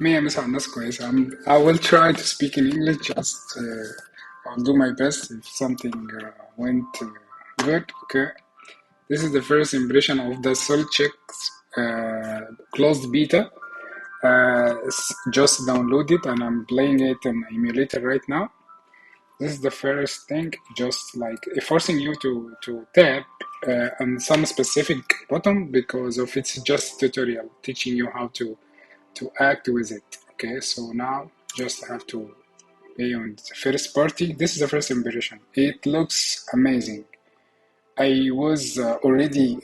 مية مسا على الناس كويسة. I will try to speak in English. I'll do my best if something went good. Okay. This is the first impression of the SolChicks closed beta. It's just downloaded and I'm playing it in emulator right now. This is the first thing, just like forcing you to tap on some specific button because of it's just tutorial teaching you how to act with it. Okay, so now just have to be on the first party. This is the first impression. It looks amazing. I was already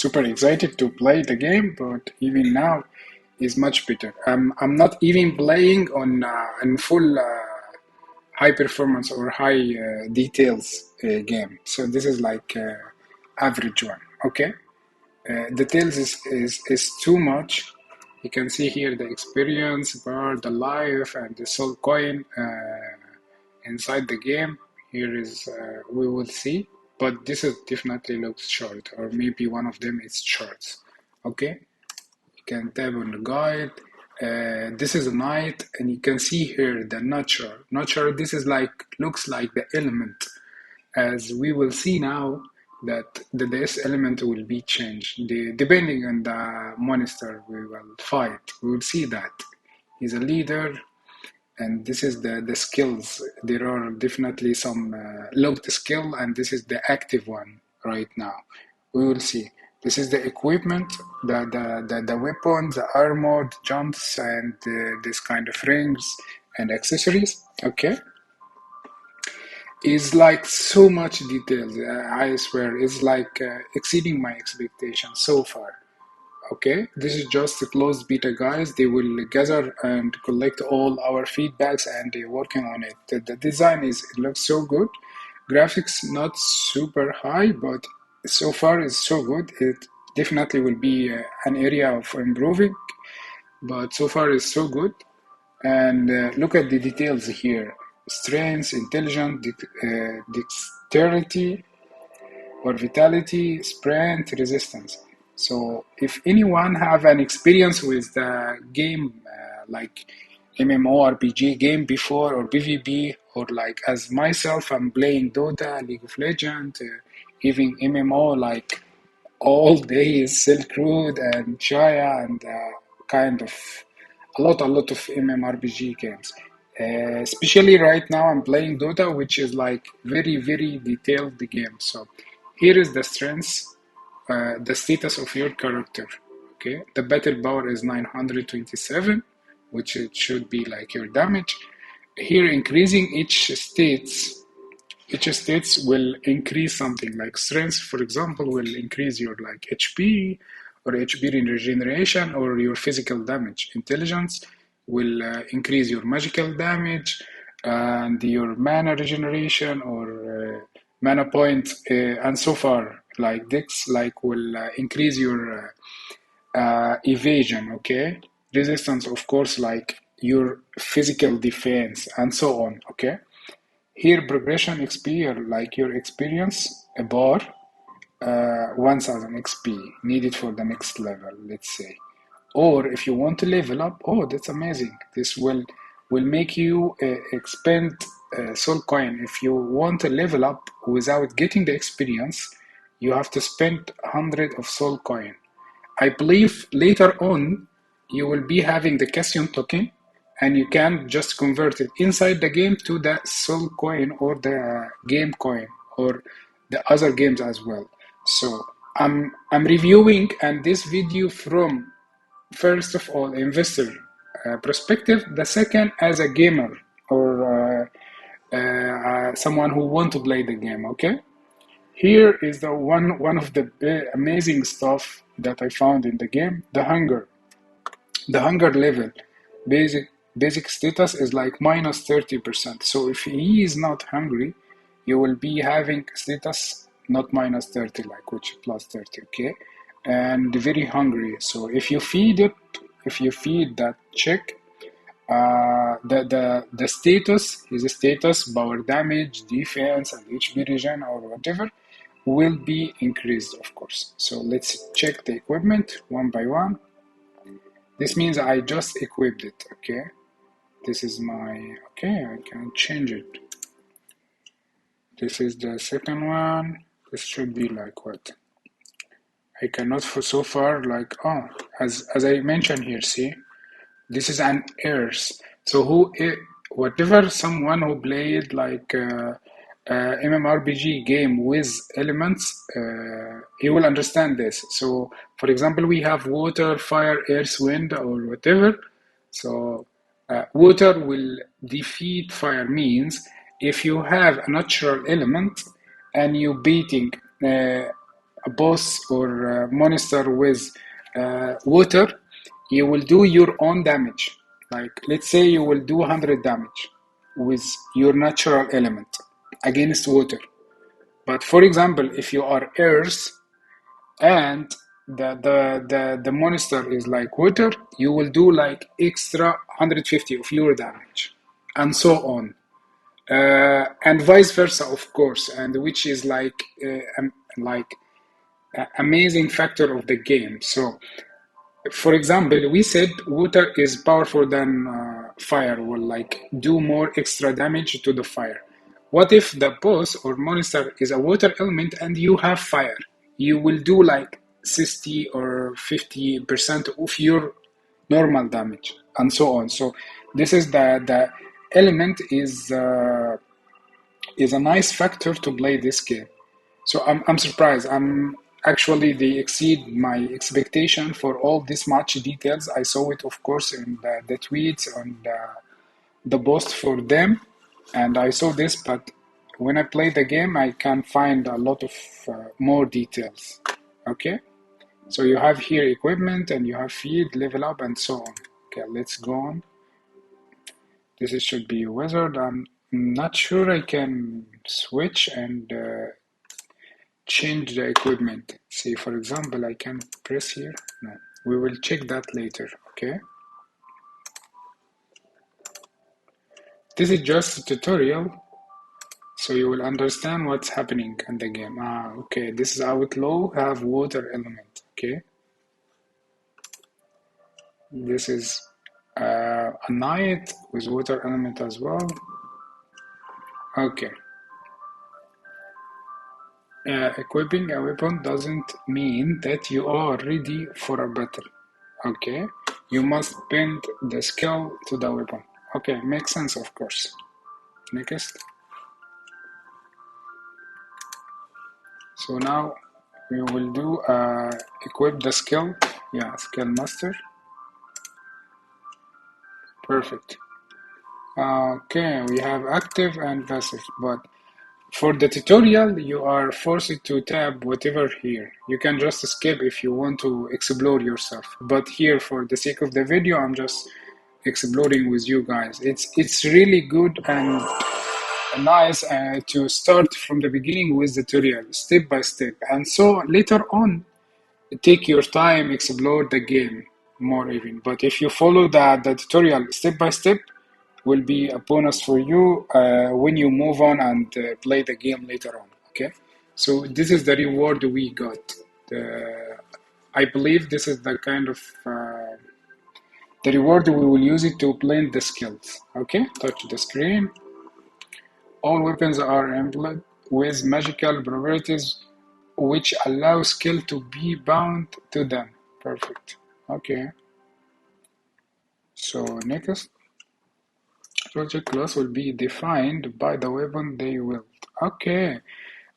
super excited to play the game, but even now is much better. I'm not even playing on full high performance or high details game. So this is like average one. Okay. Details is too much. You can see here the experience bar, the life, and the soul coin inside the game. Here is we will see, but this is definitely looks short, or maybe one of them is shorts. Okay, you can tap on the guide. This is a night, and you can see here the nurture. Nurture. This is like looks like the element as we will see now that this element will be changed depending on the monster we will fight. We will see that he's a leader, and this is the skills. There are definitely some locked skill, and this is the active one right now. We will see. This is the equipment, the weapons, the armor, the jumps, and this kind of rings and accessories. Okay, is like so much details. I swear, it's like exceeding my expectations so far. Okay, this is just a closed beta, guys. They will gather and collect all our feedbacks, and they're working on it. The design is it looks so good. Graphics not super high, but so far it's so good. It definitely will be an area of improving, but so far it's so good. And look at the details here: strength, intelligence, dexterity, or vitality, sprint, resistance. So if anyone have an experience with the game like MMORPG game before, or PvP, or like as myself, I'm playing Dota, League of Legends, even MMO like all day is Silk Road and Chaya and kind of a lot of MMORPG games. Especially right now, I'm playing Dota, which is like very detailed game. So here is the strengths, the status of your character. Okay, the battle power is 927, which it should be like your damage. Here, increasing each states will increase something like strength, for example, will increase your like HP or HP regeneration or your physical damage. Intelligence will increase your magical damage and your mana regeneration or mana point and so far. Like Dex like will increase your evasion, okay? Resistance, of course, like your physical defense and so on, okay? Here, progression XP, or like your experience, a bar, 1000 XP needed for the next level, let's say. Or if you want to level up, oh, that's amazing. This will make you expend soul coin. If you want to level up without getting the experience, you have to spend 100 of soul coin. I believe later on you will be having the Catheon token, and you can just convert it inside the game to the soul coin or the game coin or the other games as well. So I'm reviewing and this video from first of all investor perspective, the second as a gamer or someone who want to play the game. Okay, here is the one of the amazing stuff that I found in the game: the hunger level. Basic status is like minus 30%. So if he is not hungry, you will be having status not minus 30, like which plus 30, okay? And very hungry. So if you feed that chick, the status, his status, power damage, defense, and HP regen or whatever will be increased, of course. So let's check the equipment one by one. This means I just equipped it, okay? This is my, okay, I can change it. This is the second one. This should be like what? I cannot for so far like, oh, as I mentioned here, see? This is an earth. So whatever someone who played like MMORPG game with elements, he will understand this. So, for example, we have water, fire, earth, wind, or whatever. So, water will defeat fire means if you have a natural element and you beating a boss or a monster with water, you will do your own damage. Like, let's say you will do 100 damage with your natural element against water. But for example, if you are earth and the monster is like water, you will do like extra 150 of your damage, and so on. And vice versa, of course, and which is like amazing factor of the game. So for example, we said water is powerful than fire, will like do more extra damage to the fire. What if the boss or monster is a water element and you have fire? You will do like 60 or 50% of your normal damage, and so on. So this is the element is a nice factor to play this game. So I'm surprised. I'm actually they exceed my expectation for all this much details. I saw it, of course, in the tweets and the post for them, and I saw this. But when I play the game, I can find a lot of more details. Okay, so you have here equipment, and you have feed, level up, and so on. Okay, let's go on. Should be a wizard. I'm not sure I can switch and change the equipment. See, for example, I can press here. No, we will check that later, okay? This is just a tutorial, so you will understand what's happening in the game. Okay, this is outlaw, have water element, okay? This is a knight with water element as well. Okay. Equipping a weapon doesn't mean that you are ready for a battle. Okay, you must bend the skill to the weapon. Okay, makes sense, of course. Next. So now we will do equip the skill. Yeah, skill master. Perfect. Okay, we have active and passive, but for the tutorial, you are forced to tab whatever here. You can just skip if you want to explore yourself. But here, for the sake of the video, I'm just exploring with you guys. It's really good and nice to start from the beginning with the tutorial, step by step. And so later on, take your time, explore the game more even. But if you follow the tutorial step by step, will be a bonus for you when you move on and play the game later on. Okay, so this is the reward we got. I believe this is the kind of the reward we will use it to blend the skills. Okay, touch the screen. All weapons are emblazoned with magical properties which allow skill to be bound to them. Perfect. Okay. So next, project class will be defined by the weapon they wield. Okay,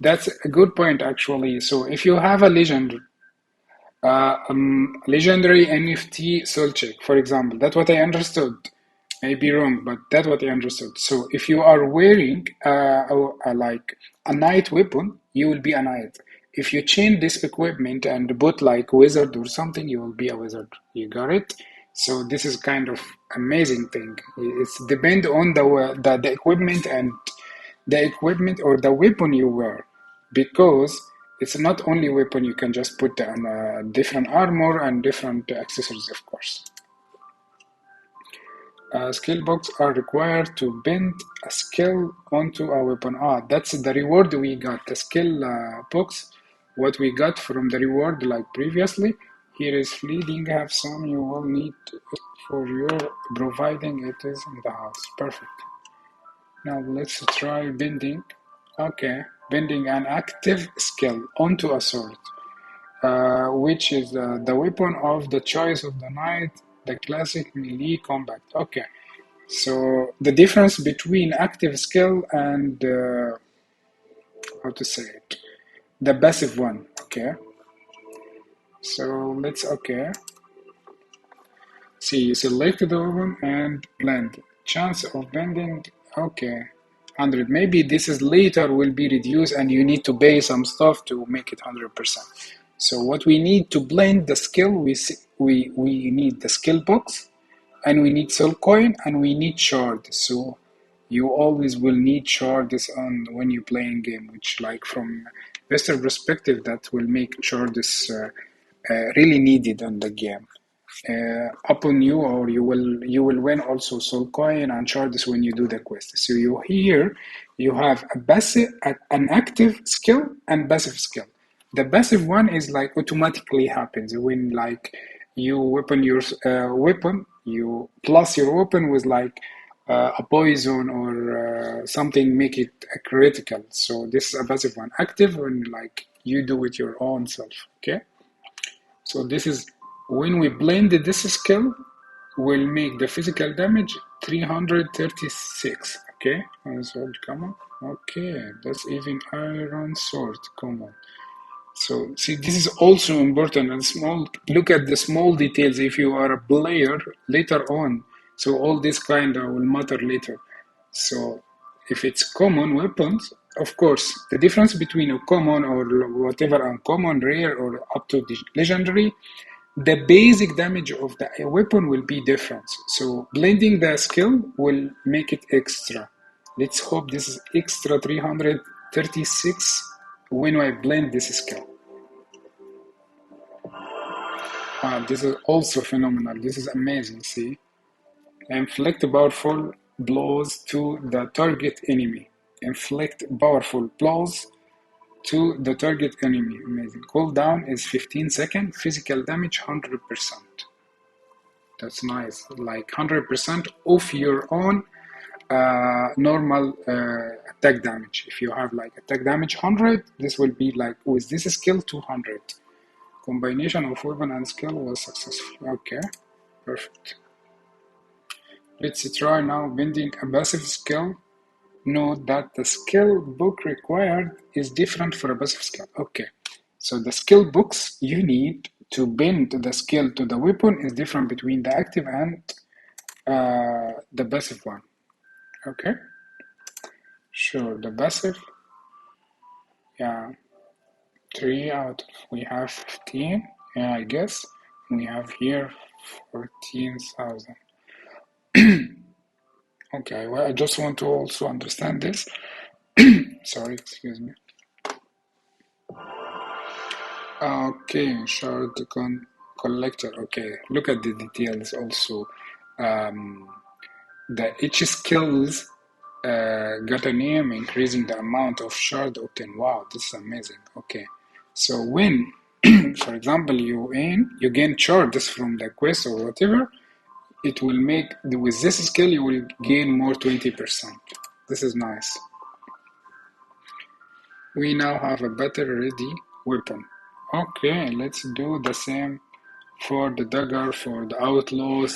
that's a good point actually. So if you have a legendary NFT SolChick, for example, that's what I understood. May be wrong, but that's what I understood. So if you are wearing like a knight weapon, you will be a knight. If you change this equipment and put like wizard or something, you will be a wizard. You got it? So this is kind of amazing thing. It's depend on the equipment and the equipment or the weapon you wear, because it's not only weapon. You can just put on different armor and different accessories, of course. Skill box are required to bend a skill onto a weapon. That's the reward we got. The skill box, what we got from the reward like previously, Here is fleeting, have some you will need for your providing it is in the house. Perfect. Now let's try bending. Okay, bending an active skill onto a sword, which is the weapon of the choice of the knight, the classic melee combat. Okay, so the difference between active skill and how to say it, the passive one. Okay, so let's see, select the weapon and blend. Chance of bending, okay, 100. Maybe this is later will be reduced and you need to pay some stuff to make it 100%. So what we need to blend the skill, we need the skill box, and we need soul coin, and we need shard. So you always will need shards on when you're playing game, which like from investor perspective, that will make shards really needed on the game upon you, or you will win also soul coin and shards when you do the quest. So you here you have a passive, an active skill and passive skill. The passive one is like automatically happens when like you weapon your weapon, you plus your weapon with like a poison or something make it a critical. So this is a passive one. Active when like you do it your own self. Okay. So this is when we blend this skill, will make the physical damage 336. Okay, sword, come on. Okay, that's even iron sword. Come on. So see, this is also important and small. Look at the small details. If you are a player later on, so all this kind of will matter later. So if it's common weapons, of course, the difference between a common or whatever uncommon, rare, or up to the legendary, the basic damage of the weapon will be different. So blending the skill will make it extra. Let's hope this is extra 336 when I blend this skill. Wow, this is also phenomenal. This is amazing. See, inflict powerful blows to the target enemy. Inflict powerful blows to the target enemy. Amazing. Cooldown is 15 seconds. Physical damage 100%. That's nice. Like 100% of your own normal attack damage. If you have like attack damage 100, this will be like with this skill 200. Combination of weapon and skill was successful. Okay, perfect. Let's try now bending a passive skill. Note that the skill book required is different for a passive skill. Okay, so the skill books you need to bend the skill to the weapon is different between the active and the passive one. Okay, sure, the passive, yeah, 3 out of, we have 15, yeah, I guess. We have here 14,000. Okay, well, I just want to also understand this. Sorry, excuse me. Okay, shard collector. Okay, look at the details also. The each skills got a name, increasing the amount of shard obtained. Wow, this is amazing. Okay, so when, for example, you gain shards from the quest or whatever, it will make, with this skill, you will gain more 20%. This is nice. We now have a better ready weapon. Okay, let's do the same for the dagger, for the outlaw,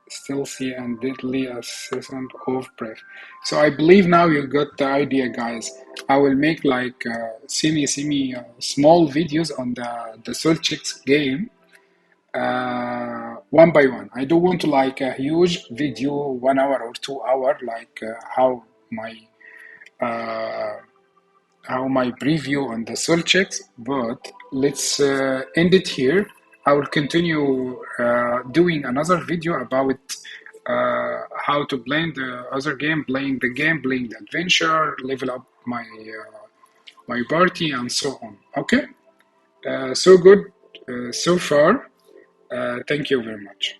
stealthy and deadly assassin of breath. So I believe now you got the idea, guys. I will make like semi small videos on the SolChicks game, one by one. I don't want to like a huge video, 1 hour or 2 hour, like uh, how my preview on the SolChicks, but let's end it here. I will continue doing another video about how to play the other game, playing the game, playing the adventure, level up my party, and so on. Okay, so good so far. Thank you very much.